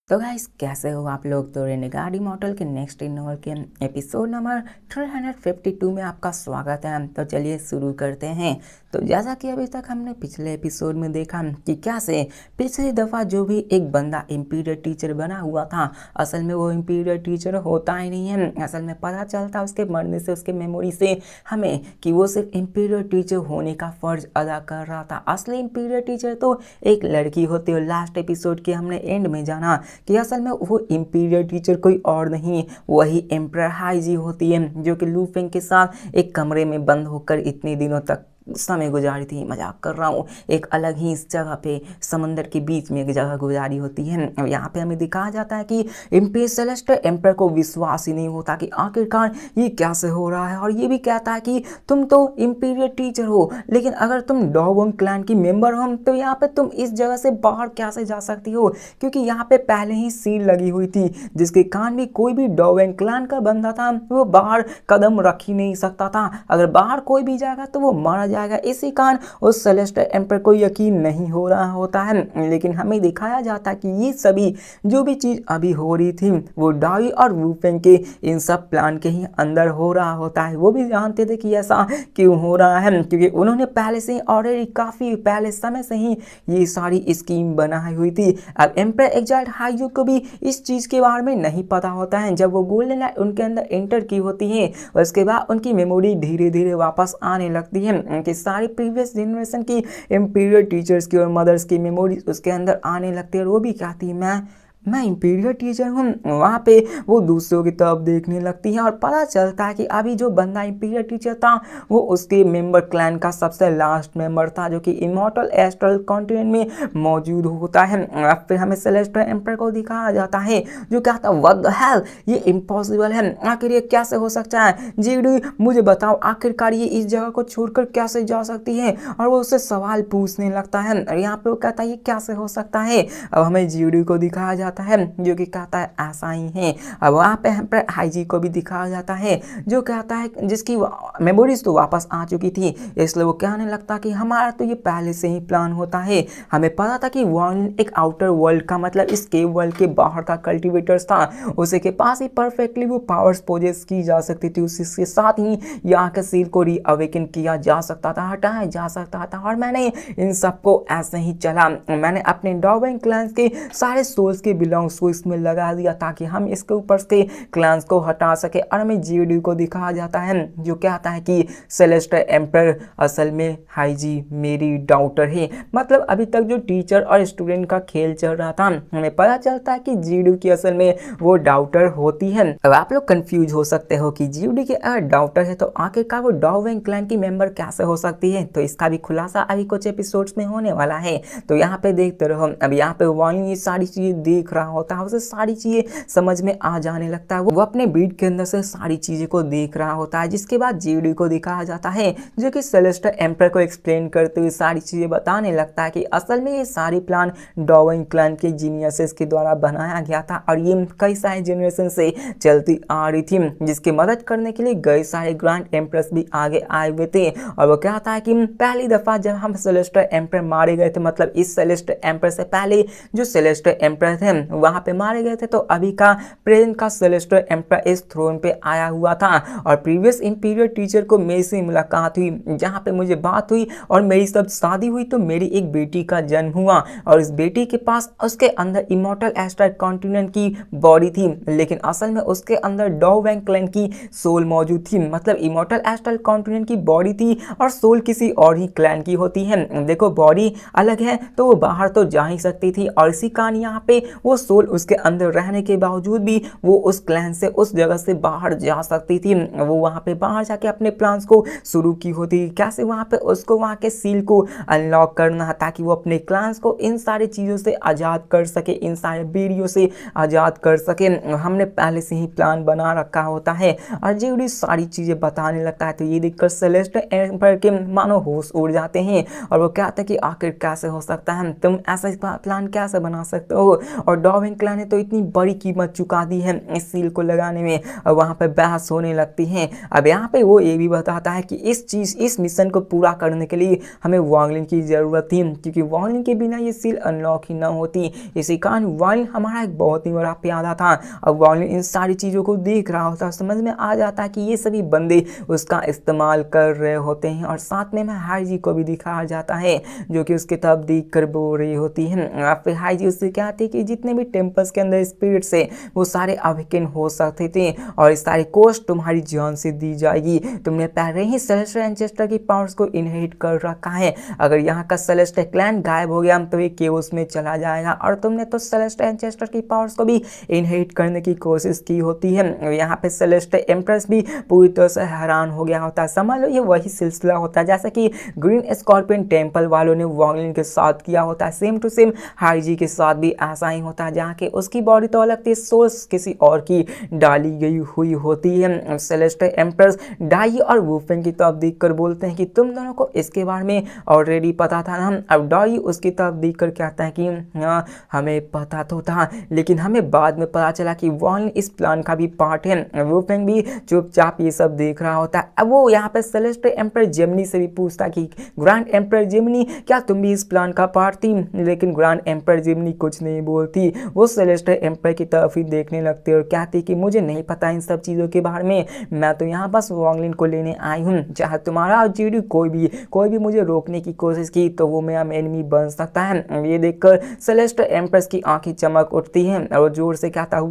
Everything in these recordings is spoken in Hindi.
तो गाइस कैसे हो आप लोग। तो रेनेगार्ड इमॉर्टल के नेक्स्ट नॉवल के एपिसोड नंबर 352 में आपका स्वागत है। तो चलिए शुरू करते हैं। तो जैसा कि अभी तक हमने पिछले एपिसोड में देखा कि कैसे पिछली दफ़ा जो भी एक बंदा इंपीरियर टीचर बना हुआ था, असल में वो इंपीरियर टीचर होता ही नहीं है। असल में पता चलता उसके मरने से, उसके मेमोरी से हमें कि वो सिर्फ इंपीरियर टीचर होने का फ़र्ज अदा कर रहा था। असली इंपीरियर टीचर तो एक लड़की होती है। लास्ट एपिसोड के हमने एंड में जाना कि असल में वो इंपीरियर टीचर कोई और नहीं, वही एम्परर हाईजी होती है, जो कि लू फेंग के साथ एक कमरे में बंद होकर इतने दिनों तक समय गुजारी थी। मजाक कर रहा हूँ, एक अलग ही इस जगह पे समंदर के बीच में एक जगह गुजारी होती है। अब यहाँ पे हमें दिखाया जाता है कि इम्पीरियर सेलेस्टर एम्पर को विश्वास ही नहीं होता कि आखिरकार ये कैसे हो रहा है, और ये भी कहता है कि तुम तो इंपीरियर टीचर हो, लेकिन अगर तुम डॉगोंग क्लैन की मेंबर हो तो यहाँ पे तुम इस जगह से बाहर कैसे जा सकती हो, क्योंकि यहाँ पे पहले ही सील लगी हुई थी जिसके कारण भी कोई भी डॉगोंग क्लैन का बंदा था वो बाहर कदम रख ही नहीं सकता था। अगर बाहर कोई भी जाएगा तो वो मारा जाएगा। इसी कारण उस सेलेस्टर एम्पर को यकीन नहीं हो रहा होता है। लेकिन हमें दिखाया जाता है कि ये सभी जो भी चीज़ अभी हो रही थी वो डाई और वूफेंग के इन सब प्लान के ही अंदर हो रहा होता है। वो भी जानते थे कि ऐसा क्यों हो रहा है, क्योंकि उन्होंने पहले से ही ऑलरेडी काफ़ी पहले समय से ही ये सारी स्कीम बनाई हुई थी। अब एम्पर एग्जाइट हाईजू को भी इस चीज़ के बारे में नहीं पता होता है। जब वो गोल्डन लाइट उनके अंदर एंटर की होती है उसके बाद उनकी मेमोरी धीरे धीरे वापस आने लगती है। उनकी सारी प्रीवियस जनरेशन की इंपीरियर टीचर्स की और मदर्स की मेमोरी उसके अंदर आने लगती है, और वो भी कहती है मैं इंपीरियर टीचर हूँ। वहाँ पे वो दूसरों की तरफ देखने लगती है और पता चलता है कि अभी जो बंदा इंपीरियर टीचर था वो उसके मेंबर क्लैन का सबसे लास्ट मेंबर था, जो कि इमॉर्टल एस्ट्रल कॉन्टिनेंट में मौजूद होता है। फिर हमें सेलेस्टर एम्पर को दिखाया जाता है जो कहता है व्हाट द हेल, ये इम्पॉसिबल है, आखिर ये कैसे हो सकता है। जीडी मुझे बताओ आखिरकार ये इस जगह को छोड़कर कैसे जा सकती है, और वो उससे सवाल पूछने लगता है। और यहाँ पे वो कहता है ये कैसे हो सकता है। अब हमें जीडी को दिखाया जाता है जो कि कहता है ऐसा ही है। अब वहाँ पे हाईजी को भी दिखाया जाता है जो कहता है जिसकी मेमोरीज तो वापस आ चुकी थी, इसलिए वो कहने लगता कि हमारा तो ये पहले से ही प्लान होता है। हमें पता था कि वर्ल्ड एक आउटर वर्ल्ड का मतलब इस केव वर्ल्ड के बाहर का कल्टिवेटर्स था, उसी के पास ही परफेक्टली वो पावर्स पोजेस की जा सकती थी। उसके साथ ही यहाँ के सील को रीअवेकन किया जा सकता था, हटाया जा सकता था। और मैंने इन सबको ऐसे ही चला, मैंने अपने डॉगोंग क्लैंस के सारे सोल्स के बिलोंग्स को इसमें लगा दिया ताकि हम इसके ऊपर के क्लैंस को हटा सके। और हमें जीडी को दिखाया जाता है जो कहता है कि सेलेस्टर एम्पर असल में हाईजी मेरी डाउटर है। मतलब अभी तक जो टीचर और स्टूडेंट का खेल चल रहा था, हमें पता चलता है कि जीडी की असल में वो डाउटर होती है। अब आप लोग कंफ्यूज हो सकते हो कि जीडी की अगर डाउटर है तो आखिरकार वो डॉगोंग क्लैन की मेंबर कैसे हो सकती है। तो इसका भी खुलासा अभी कुछ एपिसोड्स में होने वाला है, तो यहाँ पे देखते रहो। अब यहाँ पे वाइन ये सारी चीजें देख रहा होता है, उसे सारी चीजें समझ में आ जाने लगता है। वो अपने बीट के अंदर से सारी चीजें को देख रहा होता है, जिसके बाद जीडी को दिखाया जाता है जो कि सेलेस्टर एम्पर को एक्सप्लेन करते हुए सारी चीजें बताने लगता है कि असल में ये सारी प्लान डॉगोंग क्लैन के जीनियसेस के द्वारा बनाया गया था, और ये कई सारे जनरेशन से चलती आ रही थी, जिसकी मदद करने के लिए कई सारे ग्रैंड एम्प्रेस भी आगे आए हुए थे। और वो कहता है कि पहली दफा जब हम सेलेस्टर एम्पर मारे गए थे, मतलब इस सेलेस्टर एम्पर से पहले जो सेलेस्टर एम्पर थे वहां पे मारे गए थे, तो अभी का प्रेजेंट का सेलेस्टर एम्पर इस थ्रोन पे आया हुआ था। और प्रीवियस इंपीरियर टीचर को मेरे से मुलाकात हुई, जहाँ पे मुझे बात हुई और मेरी सब शादी हुई, तो मेरी एक बेटी का जन्म हुआ, और इस बेटी के पास उसके अंदर इमॉर्टल एस्ट्रल कॉन्टिनेंट की बॉडी थी, लेकिन असल में उसके अंदर डॉगोंग क्लैन की सोल मौजूद थी। मतलब इमॉर्टल एस्ट्रल कॉन्टिनेंट की बॉडी थी और सोल किसी और ही क्लैन की होती है। देखो बॉडी अलग है तो वो बाहर तो जा ही सकती थी, और इसी कारण यहाँ पे वो सोल उसके अंदर रहने के बावजूद भी वो उस क्लैन से, उस जगह से बाहर जा सकती थी। वो वहाँ पे बाहर जाके अपने प्लान्स को शुरू की होती, कैसे वहाँ पे उसको वहाँ के सील को अनलॉक करना ताकि वो अपने क्लैंस को इन सारी चीज़ों से आज़ाद कर सके, इन सारे बीड़ियों से आज़ाद कर सके। हमने पहले से ही प्लान बना रखा होता है, और जीडी सारी चीज़ें बताने लगता है। तो ये देखकर सेलेस्टर एम्पर के मानो होश उड़ जाते हैं, और वो कहते हैं कि आखिर कैसे हो सकता है, तुम ऐसा प्लान कैसे बना सकते हो। और और डॉविंकला ने तो इतनी बड़ी कीमत चुका दी है इस सील को लगाने में। और वहाँ पे बहस होने लगती है। अब यहाँ पे वो ये भी बताता है कि इस मिशन को पूरा करने के लिए हमें वांगलिन की ज़रूरत थी, क्योंकि वांगलिन के बिना ये सील अनलॉक ही ना होती। इसी कारण वांगलिन हमारा एक बहुत ही बड़ा प्यादा था। अब वांगलिन इन सारी चीज़ों को देख रहा होता है, समझ में आ जाता है कि ये सभी बंदे उसका इस्तेमाल कर रहे होते हैं। और साथ में हाईजी को भी दिखाया जाता है, जो कि उसकी तरफ देख कर बोल रही होती है। फिर हाईजी उससे कहती है कि जितने भी टेम्पल्स के अंदर स्पिरिट्स है वो सारे अवेकन हो सकते थे, और इस सारी कोस्ट तुम्हारी जान से दी जाएगी। तुमने पहले ही सेलेस्टियल एंसेस्टर की पावर्स को इनहेरिट कर रखा है। अगर यहाँ का सेलेस्टियल क्लैन गायब हो गया तो ये केओस में चला जाएगा, और तुमने तो सेलेस्टियल एंसेस्टर की पावर्स को भी इनहेरिट करने की कोशिश की होती है। यहाँ पे सेलेस्टियल एम्प्रेस भी पूरी तरह से हैरान हो गया होता है। समझ लो ये वही सिलसिला होता है जैसा कि ग्रीन स्कॉर्पियन टेम्पल वालों ने वांगलिन के साथ किया होता है। सेम टू सेम हाईजी के साथ भी ऐसा ही होता है, जहाँ के उसकी बॉडी तो अलग थी, सोर्स किसी और की डाली गई हुई होती है। सेलेस्टियल एम्प्रेस डाई और वुफेंग की तरफ देखकर बोलते हैं कि तुम दोनों को इसके बारे में ऑलरेडी पता था ना। अब डाई उसकी तरफ देखकर कहता है कि हाँ हमें पता तो था, लेकिन हमें बाद में पता चला कि वांगलिन इस प्लान का भी पार्ट है। वुफेंग भी चुपचाप ये सब देख रहा होता है। अब वो यहाँ पे सेलेस्टियल एम्पर जेमिनी से भी पूछता कि ग्रैंड एम्पर जेमिनी क्या तुम भी इस प्लान का पार्ट थी, लेकिन ग्रैंड एम्पर जेमिनी कुछ नहीं बोलती। वो सेलेस्टियल एम्पर की तरफ ही देखने लगती और कहती कि मुझे नहीं पता इन सब चीज़ों के बारे में, मैं तो यहाँ बस वांगलिन को लेने आई हूँ। चाहे तुम्हारा जीडी कोई भी मुझे रोकने की कोशिश की तो वो मेरा एनिमी बन सकता है। ये देखकर सेलेस्टियल एम्प्रेस की आंखें चमक उठती हैं और जोर से कहता है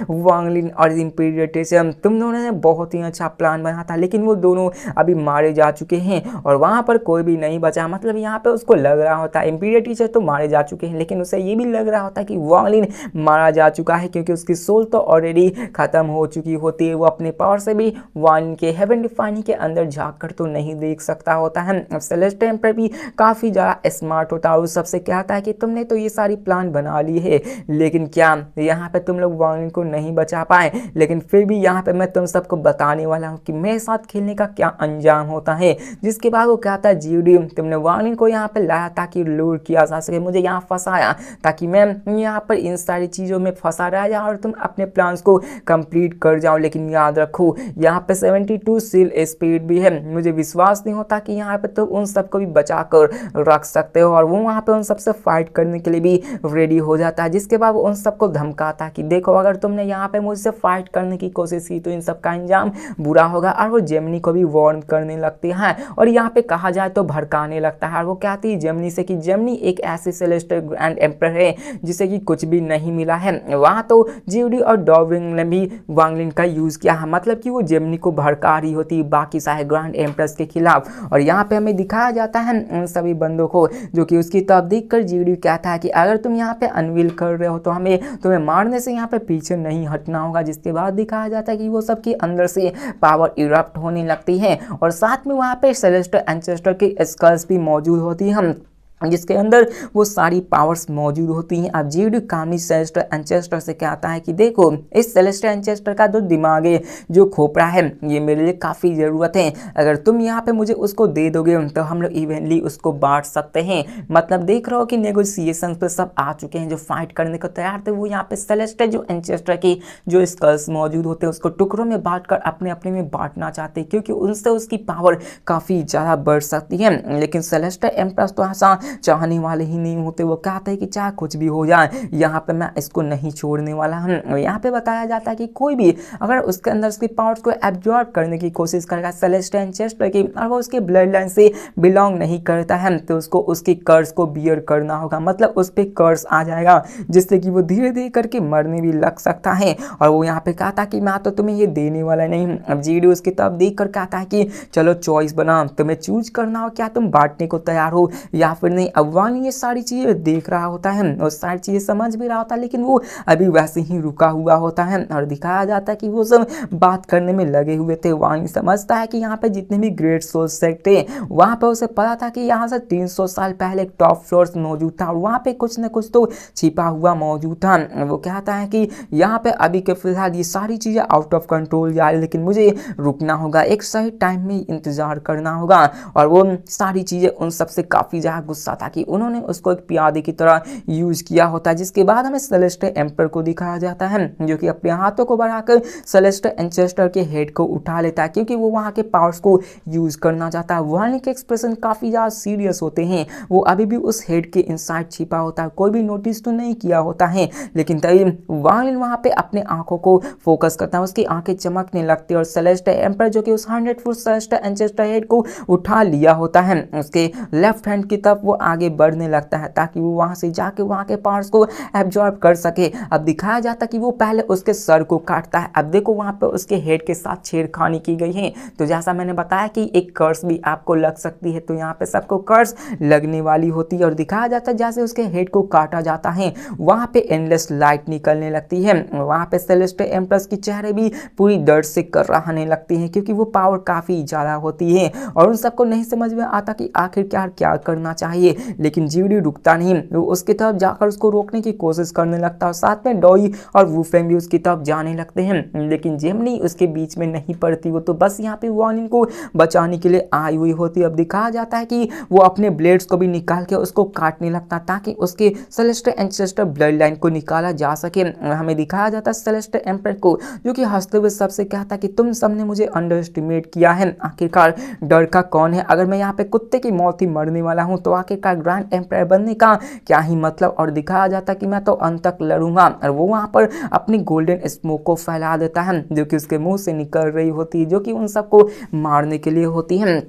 वांगलिन और इंपीरियल टेसम, तुम दोनों ने बहुत ही अच्छा प्लान बनाया था, लेकिन वो दोनों अभी मारे जा चुके हैं और वहाँ पर कोई भी नहीं बचा। मतलब यहाँ पे उसको लग रहा होता है इंपीरियल टीचर तो मारे जा चुके हैं, लेकिन उसे ये भी लग रहा होता है कि वांगलिन मारा जा चुका है, क्योंकि उसकी सोल तो ऑलरेडी खत्म हो चुकी होती है। वो अपने पावर से भी वांगलिन के हेवन डिफाइनिंग के अंदर झांककर तो नहीं देख सकता होता है। अब सेलेस्टियल एम्पर भी काफ़ी ज़्यादा स्मार्ट होता है और उस सबसे कहता है कि तुमने तो ये सारी प्लान बना ली है, लेकिन क्या यहाँ पे तुम लोग वांगलिन को नहीं बचा पाए, लेकिन फिर भी यहाँ पे मैं तुम सबको बताने वाला हूँ कि मेरे साथ खेलने का क्या अंजाम होता है। जिसके बाद वो कहता है जीडी तुमने वांगलिन को यहाँ पे लाया ताकि लूर किया जा सके, मुझे यहाँ फंसाया ताकि मैं यहाँ पर इन सारी चीज़ों में फंसा रह जाऊँ और तुम अपने प्लान्स को कंप्लीट कर जाओ। लेकिन याद रखो यहाँ पे 72 सील स्पीड भी है, मुझे विश्वास नहीं होता कि यहाँ पे तुम उन सबको भी बचा कर रख सकते हो। और वो वहाँ पे उन सबसे फाइट करने के लिए भी रेडी हो जाता है। जिसके बाद वो उन सबको धमकाता है कि देखो अगर तुमने यहाँ पे मुझसे फाइट करने की कोशिश की तो इन सब का अंजाम बुरा होगा। और वो जेमिनी को भी वार्न करने लगती है और यहाँ पे कहा जाए तो भड़काने लगता है। और वो कहती है जेमिनी से कि जेमिनी एक ऐसे सेलेस्टियल ग्रैंड एम्पर है जिसे कि कुछ भी नहीं मिला है। वहाँ तो जीडी और डॉविंग ने भी वांगलिन का यूज किया है, मतलब कि वो जेमिनी को भड़का रही होती है बाकी सारे ग्रैंड एम्प्रेस के खिलाफ। और यहाँ पे हमें दिखाया जाता है उन सभी बंदों को जो कि उसकी तरफ देखकर जीडी कहता है कि अगर तुम यहाँ पे अनवील कर रहे हो तो हमें तुम्हें मारने से यहाँ पे पीछे नहीं हटना होगा। जिसके बाद दिखाया जाता है कि वो सबके अंदर से पावर इरप्ट होने लगती है और साथ में वहाँ पे सेलेस्टियल एंसेस्टर की स्कल्स भी मौजूद होती हैं जिसके अंदर वो सारी पावर्स मौजूद होती हैं। अब जीडी कामनी सेलेस्टियल एंसेस्टर से कहता है कि देखो इस सेलेस्टियल एंसेस्टर का जो दिमाग है, जो खोपड़ा है, ये मेरे लिए काफ़ी ज़रूरत है। अगर तुम यहाँ पे मुझे उसको दे दोगे तो हम लोग इवेंटली उसको बांट सकते हैं। मतलब देख रहे हो कि नेगोशिएशन पे सब आ चुके हैं, जो फाइट करने को तैयार थे। वो यहाँ पे सेलेस्टियल जो एंसेस्टर की जो स्कल्स मौजूद होते हैं उसको टुकड़ों में बांट कर अपने अपने में बांटना चाहते हैं, क्योंकि उनसे उसकी पावर काफ़ी ज़्यादा बढ़ सकती है। लेकिन सेलेस्टियल एम्प्रेस तो ऐसा चाहने वाले ही नहीं होते। वो कहते हैं कि चाहे कुछ भी हो जाए यहाँ पे मैं इसको नहीं छोड़ने वाला हूँ। यहाँ पे बताया जाता है कि कोई भी अगर उसके अंदर उसकी पावर्स को एब्जॉर्ब करने की कोशिश करेगा सेलेस्टियल एंसेस्टर की और वो उसके ब्लड लाइन से बिलोंग नहीं करता है तो उसको उसकी कर्स को बियर करना होगा। मतलब उस पर कर्स आ जाएगा जिससे कि वो धीरे धीरे करके मरने भी लग सकता है। और वो यहाँ पे कहता कि मैं तो तुम्हें ये देने वाला नहीं। अब जीडी उसकी तरफ देख कर कहता है कि चलो चॉइस बना, तुम्हें चूज करना हो, क्या तुम बांटने को तैयार हो या फिर नहीं। अब वांगलिन ये सारी चीज़ें देख रहा होता है और सारी चीज़ें समझ भी रहा होता है, लेकिन वो अभी वैसे ही रुका हुआ होता है और दिखाया जाता है कि वो सब बात करने में लगे हुए थे। वांगलिन समझता है कि यहाँ पे जितने भी ग्रेट सोल सेक्ट थे वहाँ पे उसे पता था कि यहाँ से 300 साल पहले एक टॉप फ्लोर मौजूद था और वहाँ पे कुछ न कुछ तो छिपा हुआ मौजूद था। वो कहता है कि यहाँ पे अभी के फिलहाल ये सारी चीज़ें आउट ऑफ कंट्रोल जा रही, लेकिन मुझे रुकना होगा, एक सही टाइम में इंतजार करना होगा। और वो सारी चीज़ें उन सबसे काफ़ी ज़्यादा गुस्सा सा था कि उन्होंने उसको एक प्यादे की तरह यूज किया होता है। जिसके बाद हमें सेलेस्टियल एम्पर को दिखाया जाता है जो कि अपने हाथों को बढ़ाकर सेलेस्टियल एंसेस्टर के हेड को उठा लेता है क्योंकि वो वहाँ के पावर्स को यूज करना चाहता है। वार्निंग के एक्सप्रेशन काफी ज्यादा सीरियस होते हैं, वो अभी भी उस हेड के इनसाइड छिपा होता है, कोई भी नोटिस तो नहीं किया होता है। लेकिन तभी वार्निंग वहाँ पे अपने आंखों को फोकस करता है, उसकी आंखें चमकने लगती है और सेलेस्टियल एम्पर जो कि उस 100 फुट सेलेस्टियल एंसेस्टर हेड को उठा लिया होता है, उसके लेफ्ट हैंड की तरफ वो आगे बढ़ने लगता है ताकि वो वहां से जाके वहां के पार्ट्स को एब्जॉर्ब कर सके। अब दिखाया जाता कि वो पहले उसके सर को काटता है। अब देखो वहां पे उसके हेड के साथ छेड़खानी की गई है। तो जैसा मैंने बताया कि एक कर्स भी आपको लग सकती है, तो यहाँ पे सबको कर्स लगने वाली होती है। और दिखाया जाता है जैसे उसके हेड को काटा जाता है वहां पे एंडलेस लाइट निकलने लगती है। वहां पे सेलेस्टियल एम्प्रेस की चेहरे भी पूरी दर्द से कराहने लगती है क्योंकि वो पावर काफी ज्यादा होती है और उन सबको नहीं समझ में आता कि आखिरकार क्या करना चाहिए। लेकिन जीडी रुकता नहीं, वो उसकी तरफ जाकर उसको रोकने की कोशिश करने लगता है। साथ में डॉई और वुफेंग भी उसकी तरफ जाने लगते हैं, लेकिन जेमिनी उसके बीच में नहीं पड़ती, वो तो बस यहाँ पे वार्निंग को बचाने के लिए आई हुई होती है। अब दिखाया जाता है कि वो अपने ब्लेड्स को भी निकाल के उसको काटने लगता है ताकि उसके सेलेस्टियल एंसेस्टर ब्लड लाइन को निकाला जा सके। हमें दिखाया जाता है सेलेस्टियल एम्पर को जो कि हंसते हुए सबसे कहता है कि तुम सबने मुझे अंडर एस्टिमेट किया है, आखिरकार डर का कौन है? अगर मैं यहाँ पे कुत्ते की मौत ही मरने वाला हूँ तो आखिरकार ग्रैंड एम्पायर बनने का क्या ही मतलब। और दिखाया जाता कि मैं तो अंत तक लड़ूंगा और वो वहां पर अपनी गोल्डन स्मोक को फैला देता है जो कि उसके मुंह से निकल रही होती है, जो कि उन सबको मारने के लिए होती है।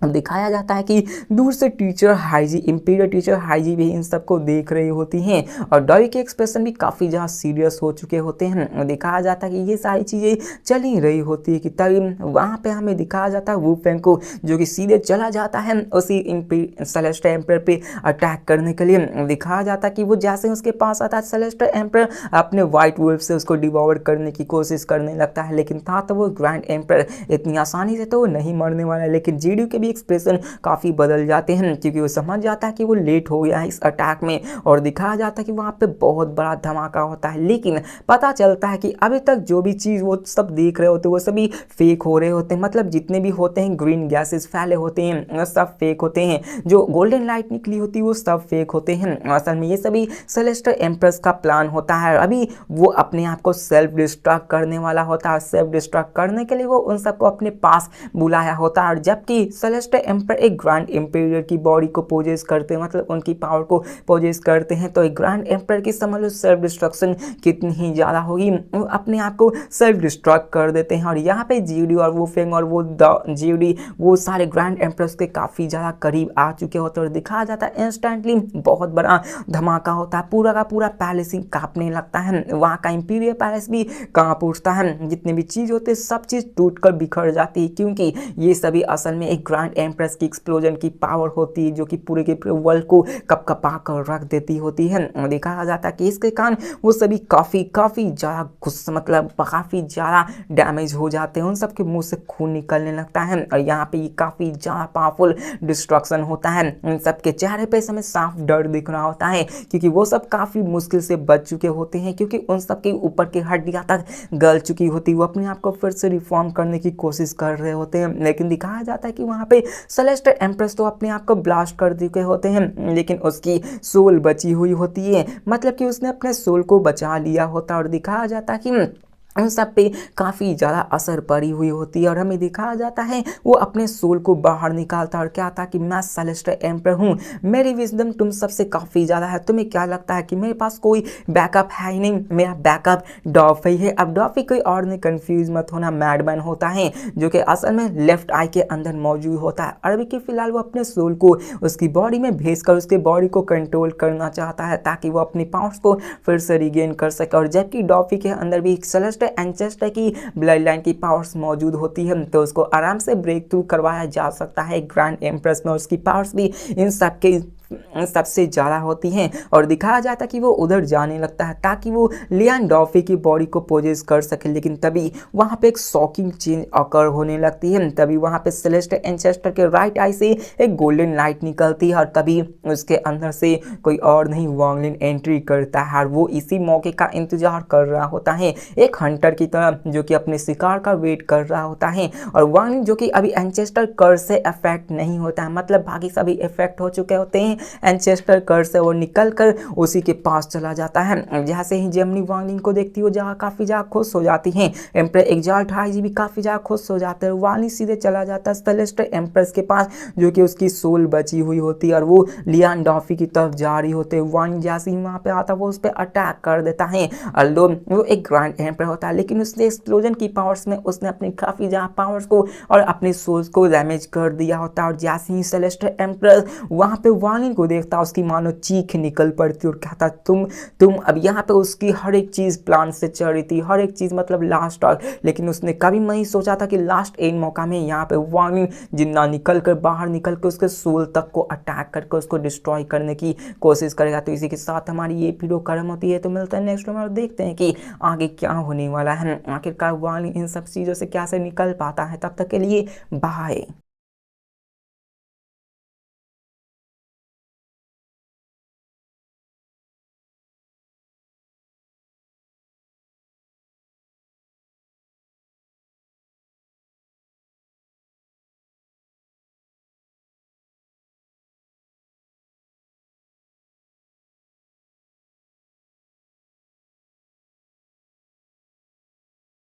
दिखाया जाता है कि दूर से टीचर हाईजी, इंपीरियर टीचर हाईजी भी इन सबको देख रही होती हैं और डॉरी के एक्सप्रेशन भी काफ़ी ज़्यादा सीरियस हो चुके होते हैं। दिखाया जाता है कि ये सारी चीज़ें चल ही रही होती है कि तभी वहाँ पे हमें दिखाया जाता है वुफेंग को जो कि सीधे चला जाता है उसी सेलेस्टियल एम्पर पे अटैक करने के लिए। दिखाया जाता है कि वो जैसे उसके पास आता है सेलेस्टियल एम्पर अपने व्हाइट वुल्फ से उसको डिवॉर करने की कोशिश करने लगता है, लेकिन था तो वो ग्रैंड एम्पर, इतनी आसानी से तो वो नहीं मरने वाला। लेकिन जीडी के एक्सप्रेशन काफी बदल जाते हैं क्योंकि वो समझ जाता है कि वो लेट हो गया है इस अटैक में। और दिखाया जाता है कि वहां पे बहुत बड़ा धमाका होता है, लेकिन पता चलता है कि अभी तक जो भी चीज वो सब देख रहे होते हैं वो सभी फेक हो रहे होते हैं। मतलब जितने भी होते हैं ग्रीन गैसेस फैले होते हैं सब फेक होते हैं, जो गोल्डन लाइट निकली होती है वो सब फेक होते हैं। असल में ये सभी सेलेस्टियल एम्प्रेस का प्लान होता है। अभी वो अपने आप को सेल्फ डिस्ट्रक्ट करने वाला होता है। सेल्फ डिस्ट्रक्ट करने के लिए वो उन सबको अपने पास बुलाया होता है और जबकि सेलेस्टियल एम्पर एक ग्रैंड इंपीरियर की बॉडी को पोजेस करते हैं, मतलब उनकी पावर को पोजेस करते हैं, तो एक ग्रैंड एम्पर की समझ लो सेल्फ डिस्ट्रक्शन कितनी ही ज़्यादा होगी, वो अपने आप को सेल्फ डिस्ट्रक्ट कर देते हैं। और यहाँ पे जीडी और वुफेंग और वो जीडी वो सारे ग्रैंड एम्प्रस के काफ़ी ज़्यादा करीब आ चुके होते हैं और दिखाया जाता है इंस्टेंटली बहुत बड़ा धमाका होता है, पूरा का पूरा पैलेस ही कांपने लगता है। वहाँ का इंपीरियर पैलेस भी कांप उठता है, जितने भी चीज़ होते हैं सब चीज़ टूटकर बिखर जाती है क्योंकि ये सभी असल में एक ग्रैंड एम्प्रेस की एक्सप्लोजन की पावर होती है जो कि पूरे के पूरे वर्ल्ड को कपकपा कर रख देती होती है। देखा जाता है कि इसके कारण वो सभी काफ़ी ज़्यादा गुस्सा, मतलब काफ़ी ज़्यादा डैमेज हो जाते हैं, उन सब के मुंह से खून निकलने लगता है और यहाँ पे ये काफ़ी ज़्यादा पावरफुल डिस्ट्रक्शन होता है। उन सब के चेहरे पे हमें साफ डर दिख रहा होता है क्योंकि वो सब काफ़ी मुश्किल से बच चुके होते हैं क्योंकि उन सब के ऊपर की हड्डियाँ तक गल चुकी होती है, वो अपने आप को फिर से रिफॉर्म करने की कोशिश कर रहे होते हैं। लेकिन दिखाया जाता है कि वहाँ पे सेलेस्टियल एम्प्रेस तो अपने आप को ब्लास्ट कर चुके होते हैं लेकिन उसकी सोल बची हुई होती है, मतलब कि उसने अपने सोल को बचा लिया होता है। और दिखाया जाता है कि उन सब पे काफ़ी ज़्यादा असर पड़ी हुई होती है और हमें दिखाया जाता है वो अपने सोल को बाहर निकालता है और क्या था कि मैं सेलेस्टियल एम्पर हूँ, मेरी विजडम तुम सबसे काफ़ी ज़्यादा है, तुम्हें क्या लगता है कि मेरे पास कोई बैकअप है ही नहीं, मेरा बैकअप डॉफी है। अब डॉफी कोई और नहीं, कंफ्यूज मत होना, मैडमैन होता है जो कि असल में लेफ्ट आई के अंदर मौजूद होता है। अभी कि फिलहाल वो अपने सोल को उसकी बॉडी में भेजकर उसके बॉडी को कंट्रोल करना चाहता है ताकि वो अपनी पावर्स को फिर से रिगेन कर सके। और जबकि डॉफी के अंदर भी सेलेस्टियल एंसेस्टर की ब्लड लाइन की पावर्स मौजूद होती है तो उसको आराम से ब्रेक थ्रू करवाया जा सकता है ग्रैंड एम्प्रेस में, उसकी पावर्स भी इन सब के सबसे ज़्यादा होती हैं। और दिखाया जाता कि वो उधर जाने लगता है ताकि वो लियान डॉफी की बॉडी को पोजेस कर सके, लेकिन तभी वहाँ पे एक शॉकिंग चेंज अकर होने लगती है। तभी वहाँ पे सेलेस्टियल एंसेस्टर के राइट आई से एक गोल्डन लाइट निकलती है और तभी उसके अंदर से कोई और नहीं वांगलिन एंट्री करता है और वो इसी मौके का इंतजार कर रहा होता है एक हंटर की तरह जो कि अपने शिकार का वेट कर रहा होता है। और वांगलिन जो कि अभी एंसेस्टर कर्स से अफेक्ट नहीं होता है, मतलब बाकी सभी इफेक्ट हो चुके होते हैं एंचेस्टर कर्स है वो निकल कर उसी के पास चला जाता है। जैसे ही जेमिनी वार्निंग को देखती है जहाँ काफ़ी ज़्यादा खुश हो जाती है। एम्पर एग्जॉल्ट हाई भी काफ़ी ज़्यादा खुश हो जाता है। वार्निंग सीधे चला जाता है सेलेस्टर एम्प्रेस के पास जो कि उसकी सोल बची हुई होती है और वो लियान डॉफी की तरफ जा रही होती है। वार्निंग जैसे ही वहाँ पे आता है वो उस पर अटैक कर देता है। अल्दो वो एक ग्रैंड एम्पर होता है लेकिन उसने एक्सप्लोजन की पावर्स में उसने अपनी काफ़ी ज़्यादा पावर्स को और अपने सोल्स को डैमेज कर दिया होता है। और जैसे ही सेलेस्टर एम्प्रेस वहाँ पे वार्निंग को देखता है उसकी मानो चीख निकल पड़ती और कहता तुम अब यहाँ पे उसकी हर एक चीज़ प्लान से चल रही थी, हर एक चीज़ मतलब लास्ट तक, लेकिन उसने कभी नहीं सोचा था कि लास्ट एंड मौका में यहाँ पे वार्निंग जिन्ना निकल कर बाहर निकल कर उसके सोल तक को अटैक करके उसको डिस्ट्रॉय करने की कोशिश करेगा। तो इसी के साथ हमारी ये वीडियो खत्म होती है। तो मिलता है नेक्स्ट में और देखते हैं कि आगे क्या होने वाला है। आखिरकार वार्निंग इन सब चीज़ों से कैसे निकल पाता है। तब तक के लिए बाय।